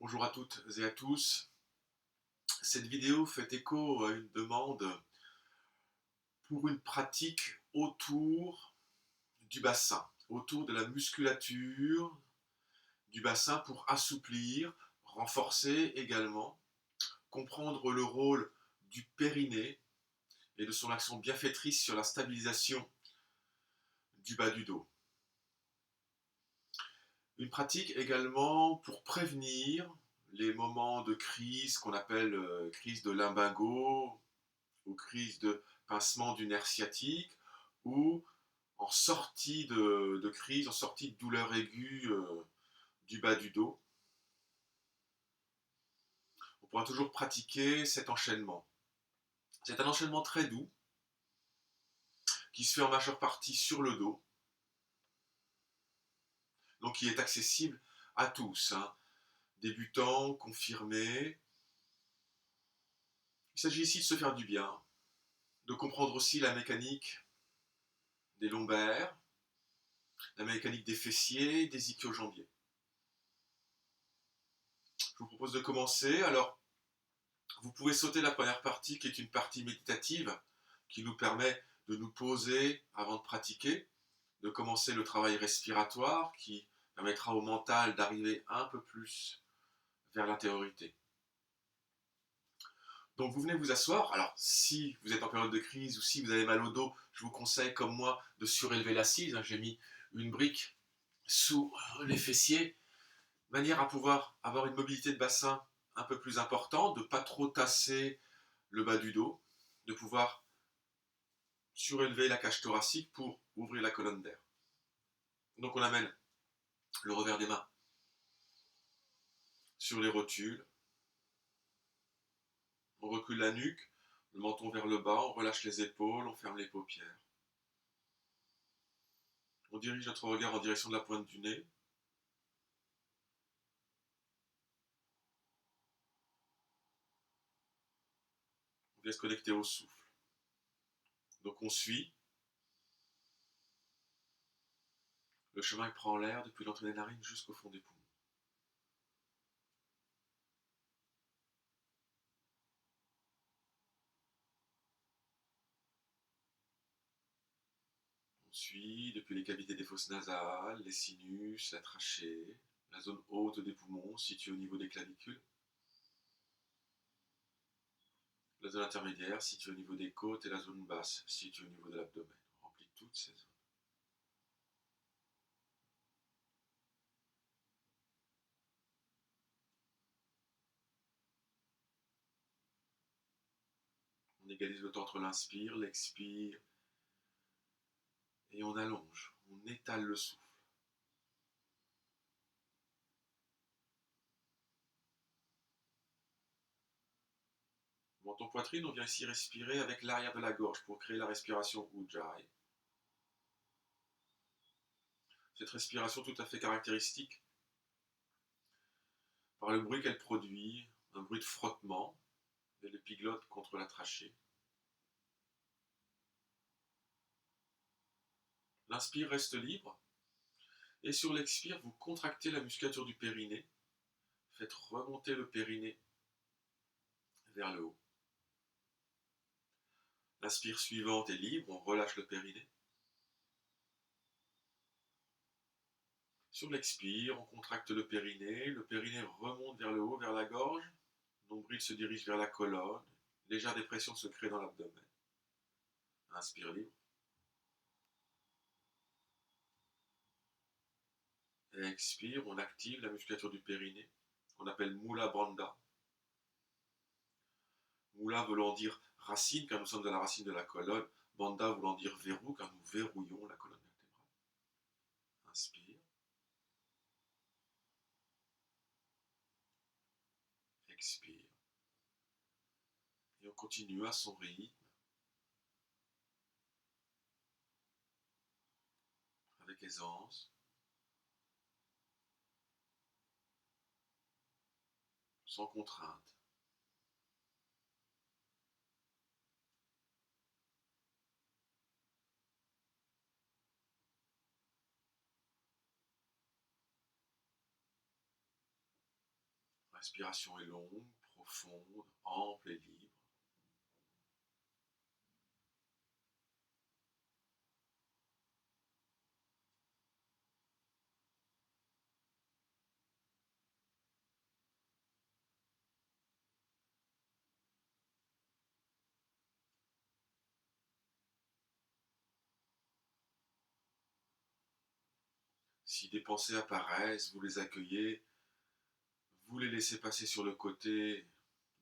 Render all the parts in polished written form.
Bonjour à toutes et à tous. Cette vidéo fait écho à une demande pour une pratique autour du bassin, autour de la musculature du bassin pour assouplir, renforcer également, comprendre le rôle du périnée et de son action bienfaitrice sur la stabilisation du bas du dos. Une pratique également pour prévenir les moments de crise qu'on appelle crise de lumbago ou crise de pincement du nerf sciatique ou en sortie de crise, en sortie de douleur aiguë du bas du dos. On pourra toujours pratiquer cet enchaînement. C'est un enchaînement très doux qui se fait en majeure partie sur le dos, donc qui est accessible à tous, hein, débutants, confirmés. Il s'agit ici de se faire du bien, de comprendre aussi la mécanique des lombaires, la mécanique des fessiers, des ischio-jambiers. Je vous propose de commencer. Alors, vous pouvez sauter la première partie qui est une partie méditative qui nous permet de nous poser avant de pratiquer, de commencer le travail respiratoire qui permettra au mental d'arriver un peu plus vers l'intériorité. Donc vous venez vous asseoir. Alors si vous êtes en période de crise ou si vous avez mal au dos, je vous conseille comme moi de surélever l'assise. J'ai mis une brique sous les fessiers, de manière à pouvoir avoir une mobilité de bassin un peu plus importante, de ne pas trop tasser le bas du dos, de pouvoir surélever la cage thoracique pour ouvrir la colonne d'air. Donc on amène le revers des mains sur les rotules, on recule la nuque, le menton vers le bas, on relâche les épaules, on ferme les paupières. On dirige notre regard en direction de la pointe du nez. On vient se connecter au souffle. Donc on suit. Le chemin il prend l'air depuis l'entrée des narines jusqu'au fond des poumons. On suit depuis les cavités des fosses nasales, les sinus, la trachée, la zone haute des poumons située au niveau des clavicules. La zone intermédiaire située au niveau des côtes et la zone basse située au niveau de l'abdomen. On remplit toutes ces zones. On égalise le temps entre l'inspire, l'expire et on allonge, on étale le souffle. Menton poitrine, on vient ici respirer avec l'arrière de la gorge pour créer la respiration Ujjayi. Cette respiration tout à fait caractéristique par le bruit qu'elle produit, un bruit de frottement de l'épiglotte contre la trachée. L'inspire reste libre et sur l'expire, vous contractez la musculature du périnée. Faites remonter le périnée vers le haut. L'inspire suivante est libre, on relâche le périnée. Sur l'expire, on contracte le périnée remonte vers le haut, vers la gorge, le nombril se dirige vers la colonne, légère dépression se crée dans l'abdomen. Inspire libre. Et expire, on active la musculature du périnée, qu'on appelle Mula Bandha. Mula voulant dire racine, car nous sommes à la racine de la colonne. Bandha voulant dire verrou, car nous verrouillons la colonne vertébrale. Inspire. Expire. Et on continue à son rythme, avec aisance, sans contrainte. respiration est longue, profonde, ample et libre. Si des pensées apparaissent, vous les accueillez, vous les laissez passer sur le côté,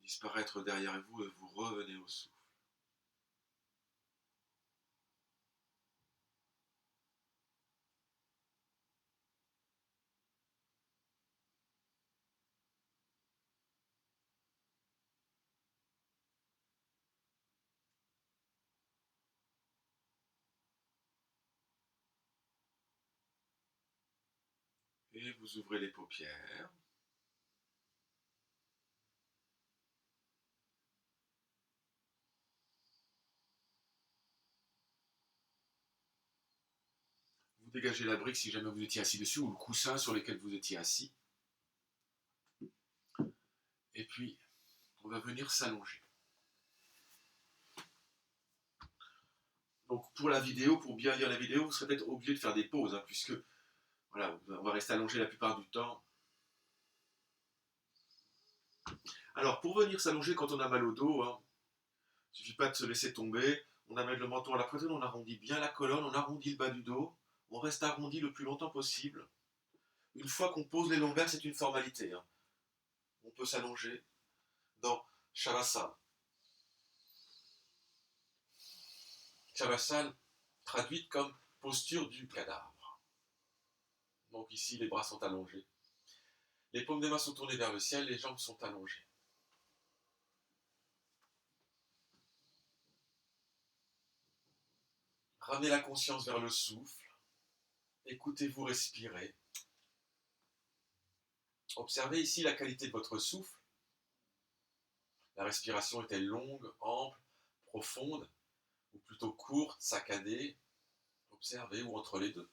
disparaître derrière vous et vous revenez au souffle. Et vous ouvrez les paupières. Vous dégagez la brique si jamais vous étiez assis dessus, ou le coussin sur lequel vous étiez assis. Et puis, on va venir s'allonger. Donc pour la vidéo, pour bien lire la vidéo, vous serez peut-être obligé de faire des pauses, hein, puisque voilà, on va rester allongé la plupart du temps. Alors pour venir s'allonger quand on a mal au dos, hein, il ne suffit pas de se laisser tomber, on amène le menton à la poitrine, on arrondit bien la colonne, on arrondit le bas du dos, on reste arrondi le plus longtemps possible. Une fois qu'on pose les lombaires, c'est une formalité, hein. On peut s'allonger dans Shavasana. Shavasana, traduite comme posture du cadavre. Donc ici, les bras sont allongés. Les paumes des mains sont tournées vers le ciel, les jambes sont allongées. Ramenez la conscience vers le souffle. Écoutez-vous respirer. Observez ici la qualité de votre souffle. La respiration est-elle longue, ample, profonde, ou plutôt courte, saccadée? Observez, ou entre les deux.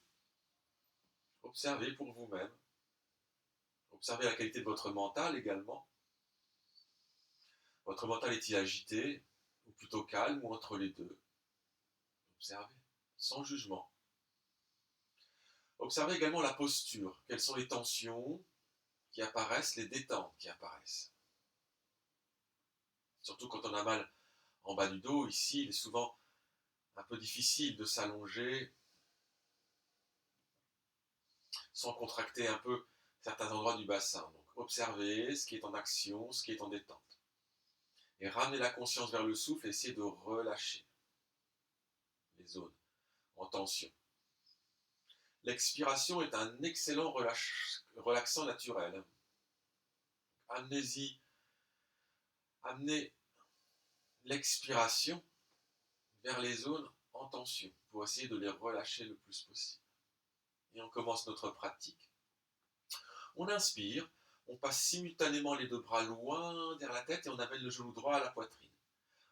Observez pour vous-même. Observez la qualité de votre mental également. Votre mental est-il agité, ou plutôt calme, ou entre les deux? Observez, sans jugement. Observez également la posture. Quelles sont les tensions qui apparaissent, les détentes qui apparaissent. Surtout quand on a mal en bas du dos, ici, il est souvent un peu difficile de s'allonger sans contracter un peu certains endroits du bassin. Donc observez ce qui est en action, ce qui est en détente. Et ramenez la conscience vers le souffle, essayez de relâcher les zones en tension. L'expiration est un excellent relaxant naturel. Amenez l'expiration vers les zones en tension pour essayer de les relâcher le plus possible. Et on commence notre pratique. On inspire, on passe simultanément les deux bras loin derrière la tête et on amène le genou droit à la poitrine.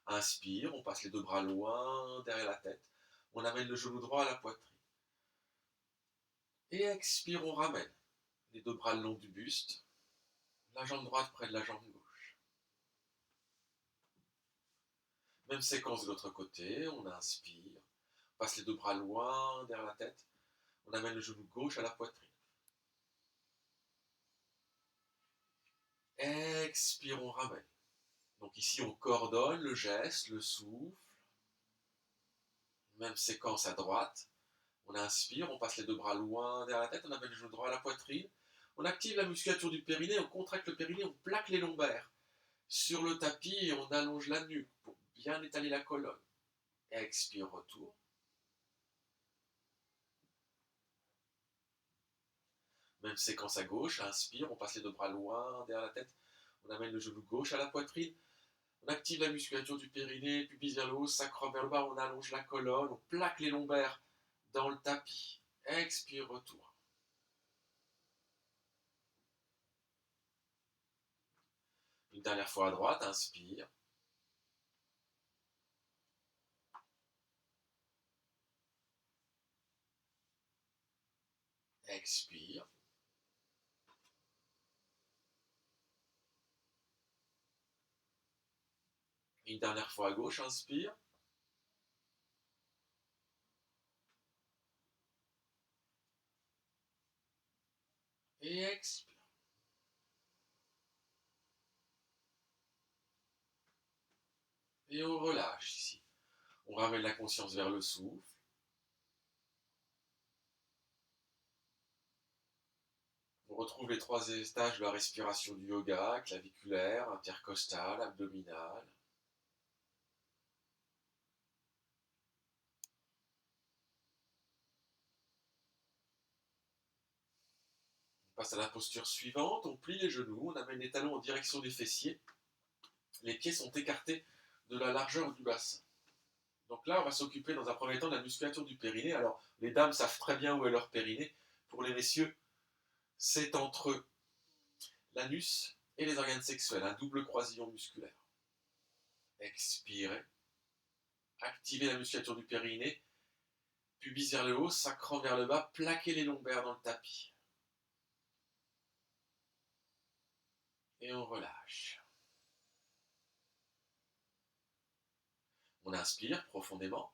Inspire, on passe les deux bras loin derrière la tête, on amène le genou droit à la poitrine. Et expire, on ramène les deux bras le long du buste, la jambe droite près de la jambe gauche. Même séquence de l'autre côté, on inspire, on passe les deux bras loin derrière la tête, on amène le genou gauche à la poitrine. Expire, on ramène. Donc ici, on coordonne le geste, le souffle. Même séquence à droite. On inspire, on passe les deux bras loin derrière la tête, on amène le genou droit à la poitrine. On active la musculature du périnée, on contracte le périnée, on plaque les lombaires sur le tapis et on allonge la nuque pour bien étaler la colonne. Expire, retour. Même séquence à gauche, inspire, on passe les deux bras loin derrière la tête, on amène le genou gauche à la poitrine. On active la musculature du périnée, pubis vers le haut, sacrum vers le bas, on allonge la colonne, on plaque les lombaires dans le tapis. Expire, retour. Une dernière fois à droite, inspire. Expire. Une dernière fois à gauche, inspire. Et expire. Et on relâche ici. On ramène la conscience vers le souffle. On retrouve les 3 stages de la respiration du yoga, claviculaire, intercostale, abdominale. On passe à la posture suivante, on plie les genoux, on amène les talons en direction des fessiers. Les pieds sont écartés de la largeur du bassin. Donc là, on va s'occuper dans un premier temps de la musculature du périnée. Alors, les dames savent très bien où est leur périnée. Pour les messieurs, c'est entre l'anus et les organes sexuels, un double croisillon musculaire. Expirez. Activez la musculature du périnée. Pubis vers le haut, sacrum vers le bas. Plaquez les lombaires dans le tapis. Et on relâche. On inspire profondément.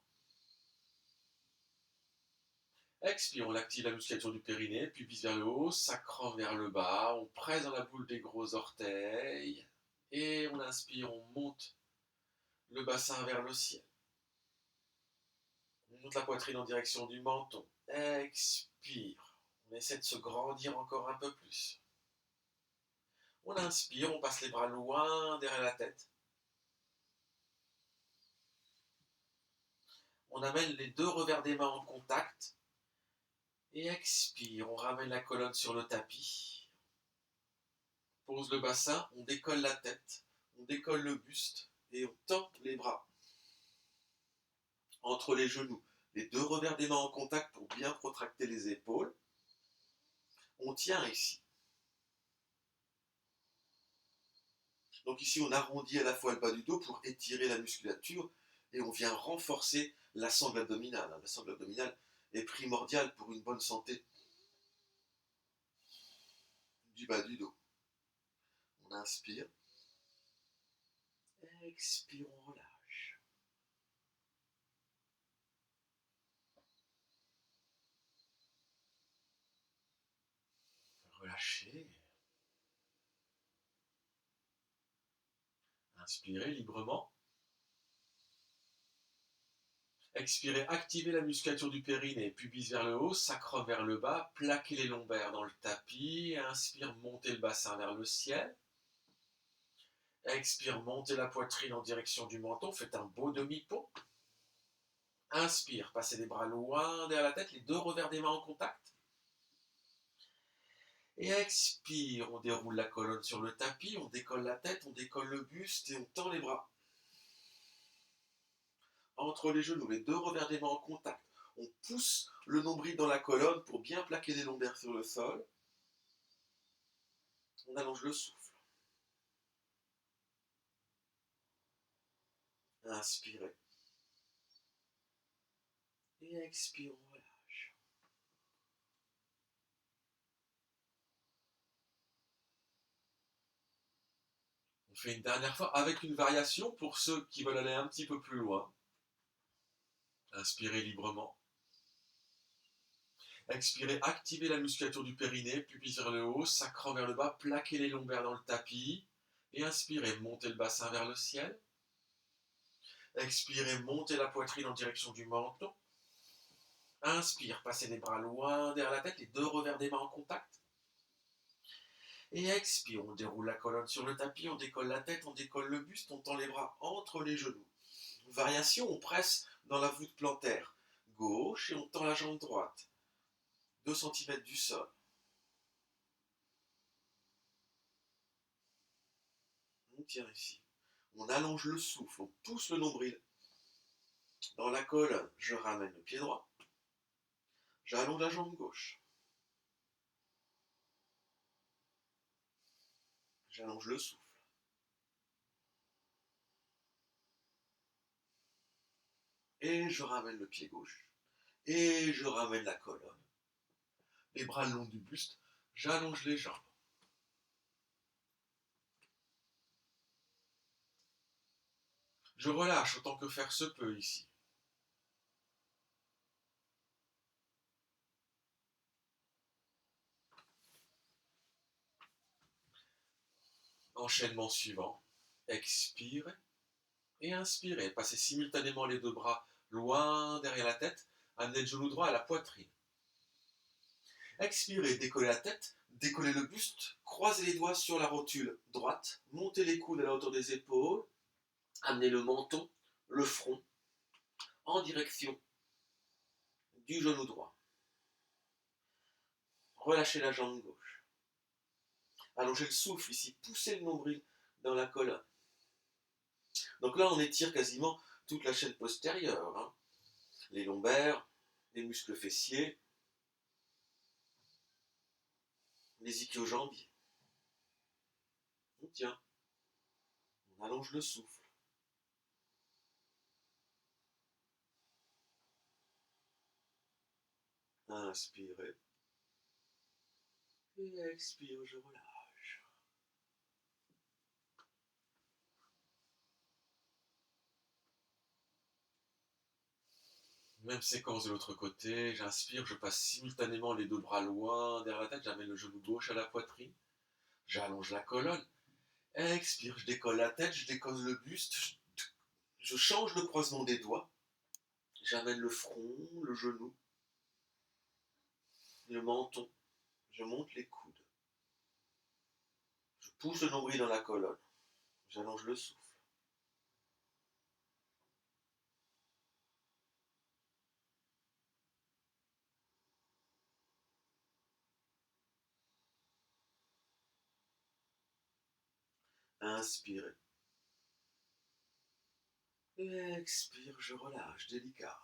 Expire, on active la musculature du périnée, pubis vers le haut, sacrum vers le bas, on presse dans la boule des gros orteils, et on inspire, on monte le bassin vers le ciel. On monte la poitrine en direction du menton. Expire, on essaie de se grandir encore un peu plus. On inspire, on passe les bras loin derrière la tête. On amène les 2 revers des mains en contact. Et expire, on ramène la colonne sur le tapis. Pose le bassin, on décolle la tête, on décolle le buste et on tend les bras entre les genoux. Les 2 revers des mains en contact pour bien protracter les épaules. On tient ici. Donc ici, on arrondit à la fois le bas du dos pour étirer la musculature et on vient renforcer la sangle abdominale. La sangle abdominale est primordiale pour une bonne santé du bas du dos. On inspire. Expire, on relâche. Relâchez. Inspirez librement. Expirez, activez la musculature du périnée, pubis vers le haut, sacrum vers le bas, plaquez les lombaires dans le tapis. Inspire, montez le bassin vers le ciel. Expire, montez la poitrine en direction du menton, faites un beau demi-pont. Inspire, passez les bras loin derrière la tête, les 2 revers des mains en contact. Et expire, on déroule la colonne sur le tapis, on décolle la tête, on décolle le buste et on tend les bras. Entre les genoux, les 2 revers des mains en contact. On pousse le nombril dans la colonne pour bien plaquer les lombaires sur le sol. On allonge le souffle. Inspirez. Et expire, on relâche. On fait une dernière fois avec une variation pour ceux qui veulent aller un petit peu plus loin. Inspirez librement. Expirez, activez la musculature du périnée, pubis vers le haut, sacrum vers le bas, plaquez les lombaires dans le tapis. Et inspirez, montez le bassin vers le ciel. Expirez, montez la poitrine en direction du menton. Inspire, passez les bras loin derrière la tête, les 2 revers des mains en contact. Et expire, on déroule la colonne sur le tapis, on décolle la tête, on décolle le buste, on tend les bras entre les genoux. Variation, on presse dans la voûte plantaire gauche et on tend la jambe droite. 2 cm du sol. On tient ici. On allonge le souffle, on pousse le nombril. Dans la colonne, je ramène le pied droit. J'allonge la jambe gauche. J'allonge le souffle. Et je ramène le pied gauche. Et je ramène la colonne. Les bras le long du buste. J'allonge les jambes. Je relâche autant que faire se peut ici. Enchaînement suivant. Expirez et inspirez. Passez simultanément les deux bras loin derrière la tête. Amenez le genou droit à la poitrine. Expirez, décollez la tête, décollez le buste, croisez les doigts sur la rotule droite, montez les coudes à la hauteur des épaules, amenez le menton, le front en direction du genou droit. Relâchez la jambe gauche. Allongez le souffle ici, poussez le nombril dans la colonne. Donc là, on étire quasiment toute la chaîne postérieure, hein. Les lombaires, les muscles fessiers, les ischio-jambiers. On tient, on allonge le souffle. Inspirez. Et expire, je relâche. Même séquence de l'autre côté. J'inspire, je passe simultanément les deux bras loin derrière la tête. J'amène le genou gauche à la poitrine. J'allonge la colonne. Expire, je décolle la tête, je décolle le buste. Je change le croisement des doigts. J'amène le front, le genou, le menton. Je monte les coudes. Je pousse le nombril dans la colonne. J'allonge le souffle. Inspirez. Et expire, je relâche, délicat.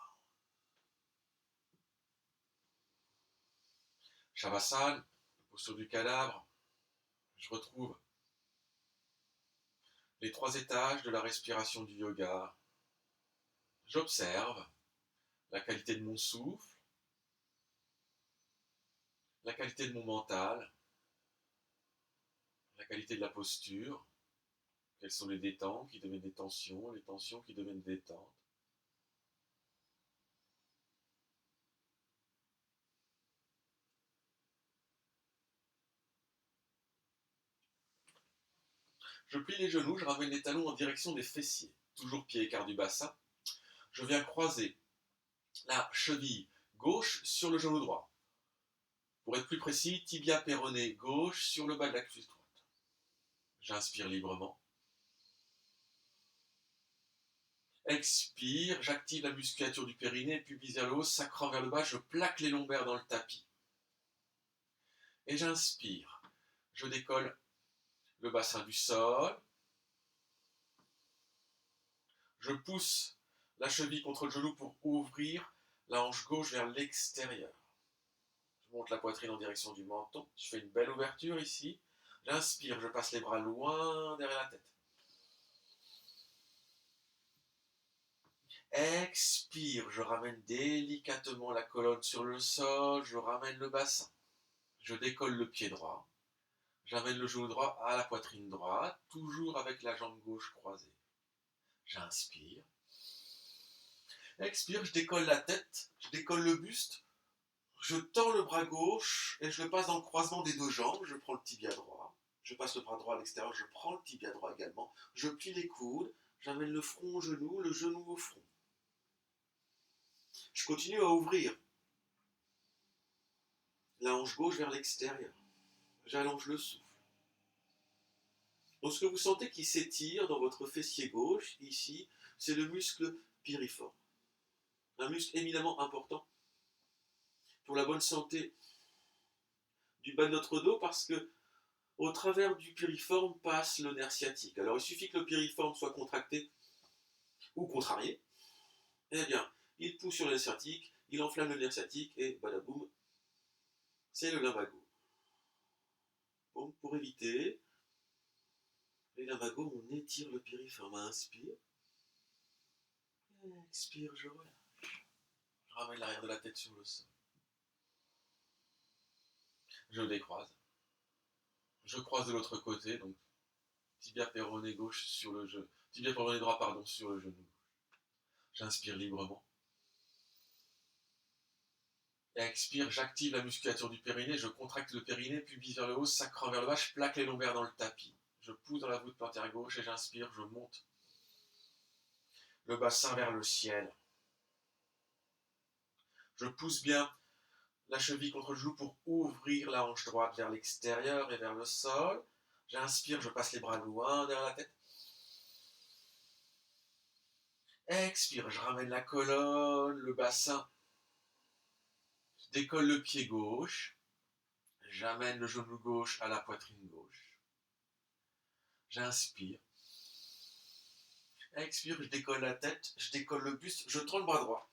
Shavasana, posture du cadavre. Je retrouve les 3 étages de la respiration du yoga. J'observe la qualité de mon souffle, la qualité de mon mental, la qualité de la posture, quelles sont les détentes qui deviennent des tensions, les tensions qui deviennent des détentes. Je plie les genoux, je ramène les talons en direction des fessiers, toujours pied écart du bassin. Je viens croiser la cheville gauche sur le genou droit. Pour être plus précis, tibia péroné gauche sur le bas de la cuisse droite. J'inspire librement. Expire, j'active la musculature du périnée, pubis vers le haut, sacrum vers le bas, je plaque les lombaires dans le tapis. Et j'inspire. Je décolle le bassin du sol. Je pousse la cheville contre le genou pour ouvrir la hanche gauche vers l'extérieur. Je monte la poitrine en direction du menton. Je fais une belle ouverture ici. J'inspire, je passe les bras loin derrière la tête. Expire, je ramène délicatement la colonne sur le sol, je ramène le bassin. Je décolle le pied droit. J'amène le genou droit à la poitrine droite, toujours avec la jambe gauche croisée. J'inspire. Expire, je décolle la tête, je décolle le buste. Je tends le bras gauche et je le passe dans le croisement des deux jambes. Je prends le tibia droit. Je passe le bras droit à l'extérieur, je prends le tibia droit également. Je plie les coudes, j'amène le front au genou, le genou au front. Je continue à ouvrir la hanche gauche vers l'extérieur. J'allonge le souffle. Donc ce que vous sentez qui s'étire dans votre fessier gauche, ici, c'est le muscle piriforme. Un muscle éminemment important pour la bonne santé du bas de notre dos parce que au travers du piriforme passe le nerf sciatique. Alors il suffit que le piriforme soit contracté ou contrarié, eh bien, il pousse sur le nerf sciatique, il enflamme le nerf sciatique et badaboum, c'est le lumbago. Donc pour éviter les lumbagos, on étire le piriforme. Inspire, expire, je relâche. Je ramène l'arrière de la tête sur le sol. Je décroise. Je croise de l'autre côté, donc Tibia péroné gauche sur le genou. Tibia péroné droit, pardon, sur le genou. J'inspire librement. Expire, j'active la musculature du périnée, je contracte le périnée, pubis vers le haut, sacrum vers le bas, je plaque les lombaires dans le tapis. Je pousse dans la voûte plantaire gauche et j'inspire, je monte le bassin vers le ciel. Je pousse bien la cheville contre le genou pour ouvrir la hanche droite vers l'extérieur et vers le sol. J'inspire, je passe les bras loin derrière la tête. Expire, je ramène la colonne, le bassin. Je décolle le pied gauche. J'amène le genou gauche à la poitrine gauche. J'inspire. Expire, je décolle la tête, je décolle le buste, je tends le bras droit.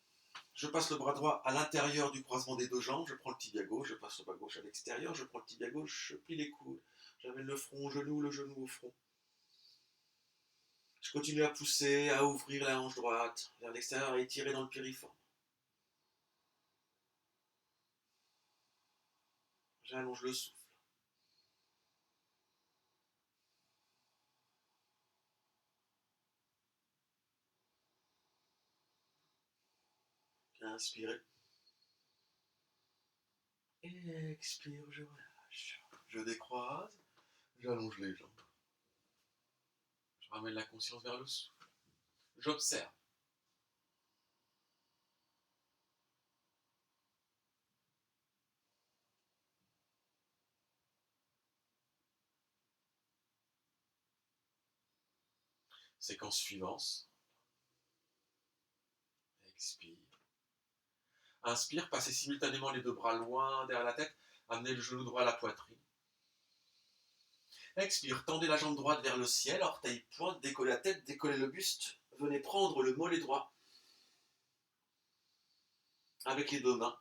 Je passe le bras droit à l'intérieur du croisement des deux jambes, je prends le tibia gauche, je passe le bras gauche à l'extérieur, je prends le tibia gauche, je plie les coudes, j'amène le front au genou, le genou au front. Je continue à pousser, à ouvrir la hanche droite vers l'extérieur et étirer dans le piriforme. J'allonge le souffle. Inspirez. Expire, je relâche. Je décroise, j'allonge les jambes. Je ramène la conscience vers le souffle. J'observe. Séquence suivante. Expire. Inspire, passez simultanément les deux bras loin derrière la tête, amenez le genou droit à la poitrine. Expire, tendez la jambe droite vers le ciel, orteil pointe, décollez la tête, décollez le buste, venez prendre le mollet droit avec les deux mains.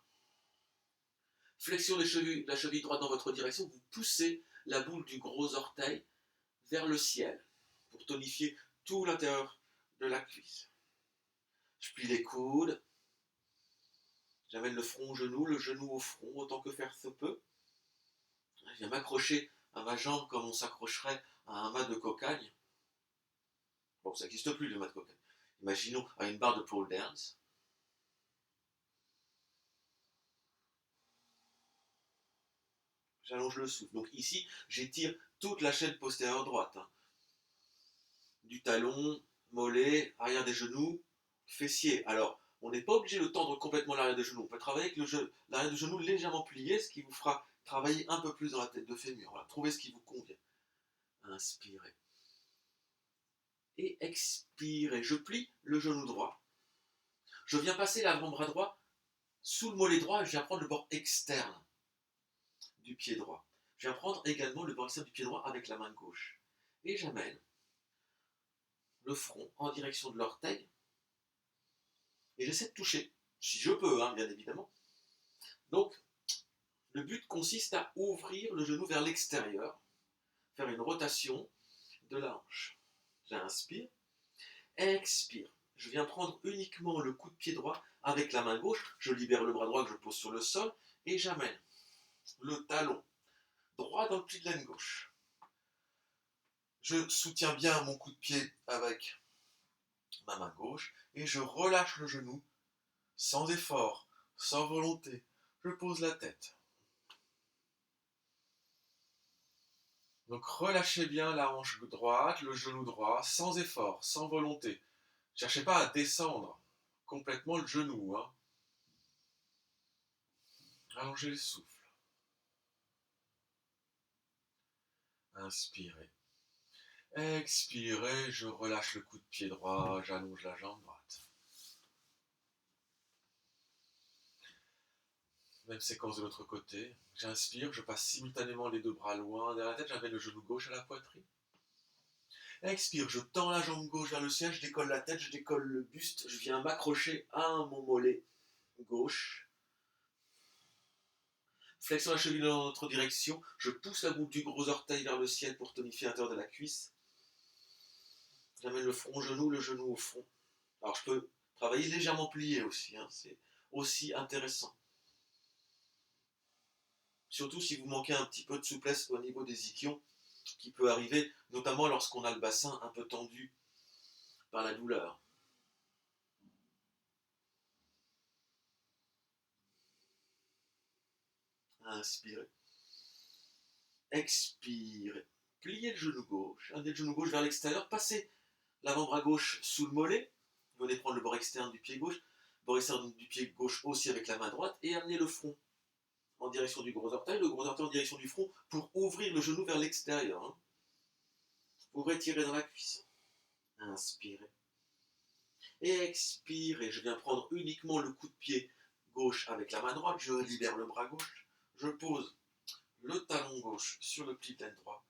Flexion de la cheville droite dans votre direction, vous poussez la boule du gros orteil vers le ciel pour tonifier tout l'intérieur de la cuisse. Je plie les coudes, j'amène le front au genou, le genou au front, autant que faire se peut. Je viens m'accrocher à ma jambe comme on s'accrocherait à un mât de cocagne. Bon, ça n'existe plus le mât de cocagne. Imaginons à une barre de pole dance. J'allonge le souffle. Donc ici, j'étire toute la chaîne postérieure droite. Du talon, mollet, arrière des genoux, fessier. Alors, on n'est pas obligé de tendre complètement l'arrière des genoux. On peut travailler avec l'arrière du genou légèrement plié, ce qui vous fera travailler un peu plus dans la tête de fémur. Voilà, trouvez ce qui vous convient. Inspirez. Et expirez. Je plie le genou droit. Je viens passer l'avant-bras droit sous le mollet droit et je viens prendre le bord externe du pied droit. Je viens prendre également le bord externe du pied droit avec la main gauche. Et j'amène le front en direction de l'orteil. Et j'essaie de toucher, si je peux, hein, bien évidemment. Donc, le but consiste à ouvrir le genou vers l'extérieur, faire une rotation de la hanche. J'inspire, expire. Je viens prendre uniquement le coup de pied droit avec la main gauche. Je libère le bras droit que je pose sur le sol et j'amène le talon droit dans le pli de laine gauche. Je soutiens bien mon coup de pied avec ma main gauche et je relâche le genou sans effort, sans volonté. Je pose la tête. Donc relâchez bien la hanche droite, le genou droit, sans effort, sans volonté. Ne cherchez pas à descendre complètement le genou. Hein. Allongez le souffle. Inspirez. Expirez, je relâche le coup de pied droit, j'allonge la jambe droite. Même séquence de l'autre côté. J'inspire, je passe simultanément les deux bras loin derrière la tête, j'amène le genou gauche à la poitrine. Expire, je tends la jambe gauche vers le ciel, je décolle la tête, je décolle le buste, je viens m'accrocher à mon mollet gauche. Flexion la cheville dans notre direction, je pousse la boule du gros orteil vers le ciel pour tonifier l'intérieur de la cuisse. J'amène le front au genou, le genou au front. Alors je peux travailler légèrement plié aussi, hein, c'est aussi intéressant. Surtout si vous manquez un petit peu de souplesse au niveau des ischions, qui peut arriver, notamment lorsqu'on a le bassin un peu tendu par la douleur. Inspirez. Expirez. Pliez le genou gauche. Amenez le genou gauche vers l'extérieur. Passez l'avant-bras gauche sous le mollet. Venez prendre le bord externe du pied gauche. Bord externe du pied gauche aussi avec la main droite. Et amenez le front en direction du gros orteil. Le gros orteil en direction du front pour ouvrir le genou vers l'extérieur. Hein. Vous retirez dans la cuisse. Inspirez. Et expirez. Je viens prendre uniquement le coup de pied gauche avec la main droite. Je libère le bras gauche. Je pose le talon gauche sur le pli de l'aine droit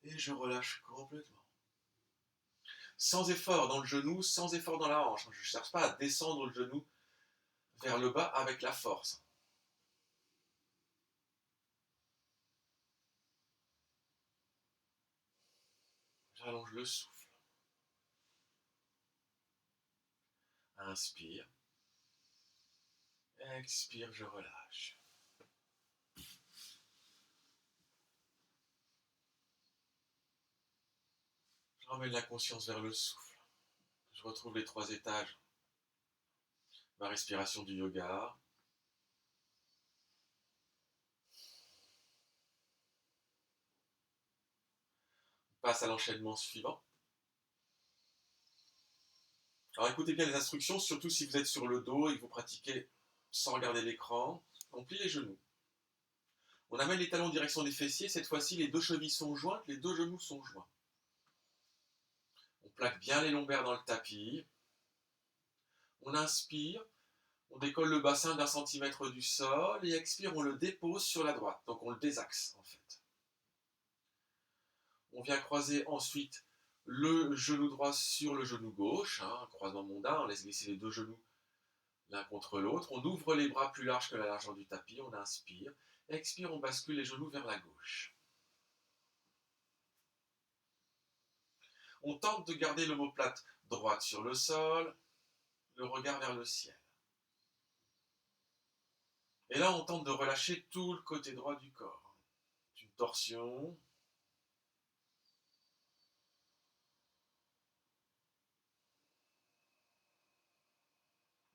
et je relâche complètement. Sans effort dans le genou, sans effort dans la hanche. Je ne cherche pas à descendre le genou vers le bas avec la force. J'allonge le souffle. Inspire. Expire, je relâche. Je ramène la conscience vers le souffle. Je retrouve les 3 étages. Ma respiration du yoga. On passe à l'enchaînement suivant. Alors écoutez bien les instructions, surtout si vous êtes sur le dos et que vous pratiquez sans regarder l'écran. On plie les genoux. On amène les talons en direction des fessiers. Cette fois-ci, les 2 chevilles sont jointes, les 2 genoux sont joints. On plaque bien les lombaires dans le tapis. On inspire. On décolle le bassin d'1 centimètre du sol et expire, on le dépose sur la droite. Donc on le désaxe en fait. On vient croiser ensuite le genou droit sur le genou gauche, hein, croisement mondain, on laisse glisser les 2 genoux l'un contre l'autre. On ouvre les bras plus larges que la largeur du tapis, on inspire. Expire, on bascule les genoux vers la gauche. On tente de garder l'omoplate droite sur le sol, le regard vers le ciel. Et là, on tente de relâcher tout le côté droit du corps. Une torsion.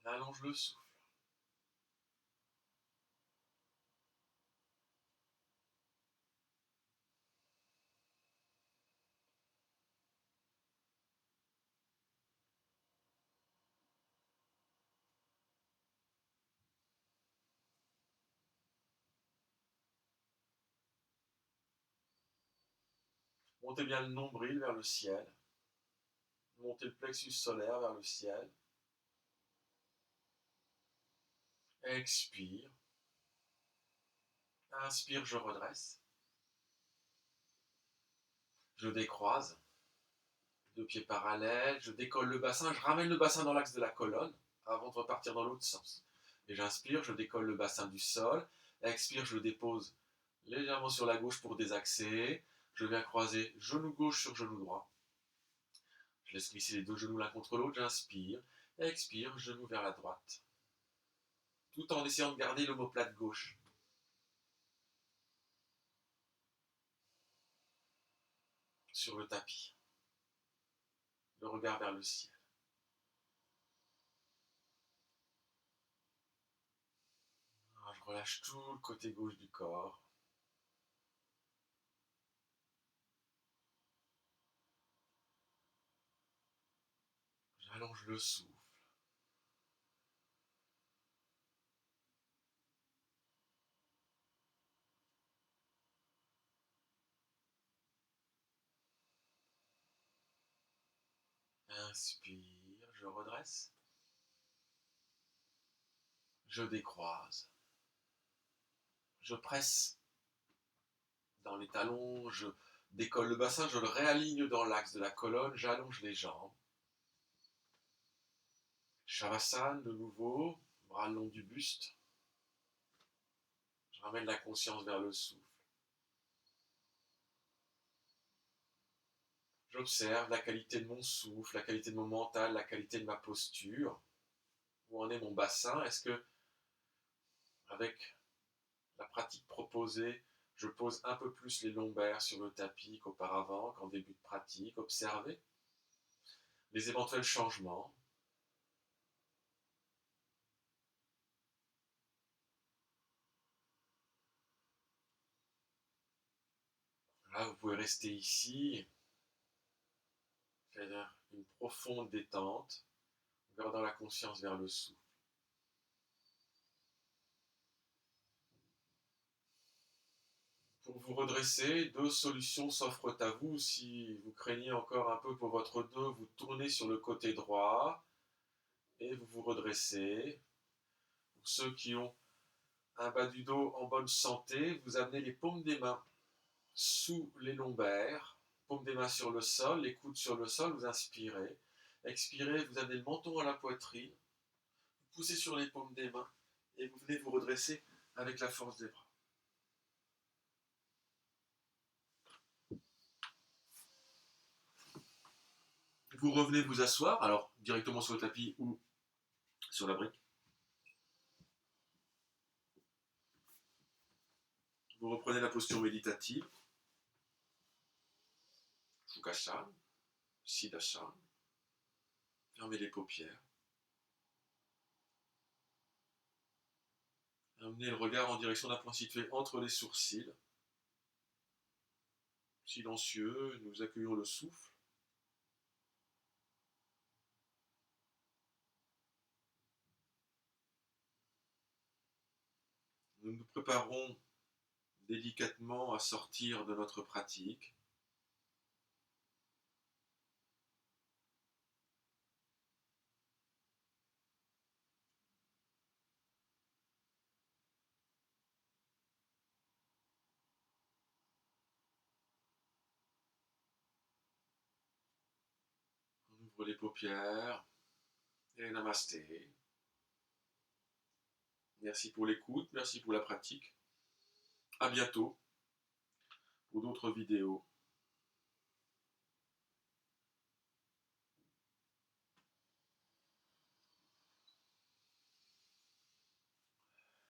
On allonge le souffle. Montez bien le nombril vers le ciel. Montez le plexus solaire vers le ciel. Expire. Inspire, je redresse. Je décroise. 2 pieds parallèles. Je décolle le bassin. Je ramène le bassin dans l'axe de la colonne avant de repartir dans l'autre sens. Et j'inspire, je décolle le bassin du sol. Expire, je le dépose légèrement sur la gauche pour désaxer. Je viens croiser genou gauche sur genou droit. Je laisse glisser les 2 genoux l'un contre l'autre. J'inspire. Expire, genou vers la droite. Tout en essayant de garder l'omoplate gauche. Sur le tapis. Le regard vers le ciel. Je relâche tout le côté gauche du corps. J'allonge le souffle. Inspire, je redresse. Je décroise. Je presse dans les talons, je décolle le bassin, je le réaligne dans l'axe de la colonne, j'allonge les jambes. Shavasana de nouveau, bras le long du buste. Je ramène la conscience vers le souffle. J'observe la qualité de mon souffle, la qualité de mon mental, la qualité de ma posture. Où en est mon bassin? Est-ce que, avec la pratique proposée, Je pose un peu plus les lombaires sur le tapis qu'auparavant, qu'en début de pratique. Observez les éventuels changements. Là, vous pouvez rester ici, faire une profonde détente, en gardant la conscience vers le souffle. Pour vous redresser, deux solutions s'offrent à vous. Si vous craignez encore un peu pour votre dos, vous tournez sur le côté droit et vous vous redressez. Pour ceux qui ont un bas du dos en bonne santé, vous amenez les paumes des mains sous les lombaires, paumes des mains sur le sol, les coudes sur le sol, vous inspirez. Expirez, vous amenez le menton à la poitrine, vous poussez sur les paumes des mains et vous venez vous redresser avec la force des bras. Vous revenez vous asseoir, alors directement sur le tapis ou sur la brique. Vous reprenez la posture méditative. Sukasana, Siddhasana. Fermez les paupières. Amenez le regard en direction d'un point situé entre les sourcils. Silencieux, nous accueillons le souffle. Nous nous préparons délicatement à sortir de notre pratique. On ouvre les paupières et namasté. Merci pour l'écoute, merci pour la pratique. À bientôt pour d'autres vidéos.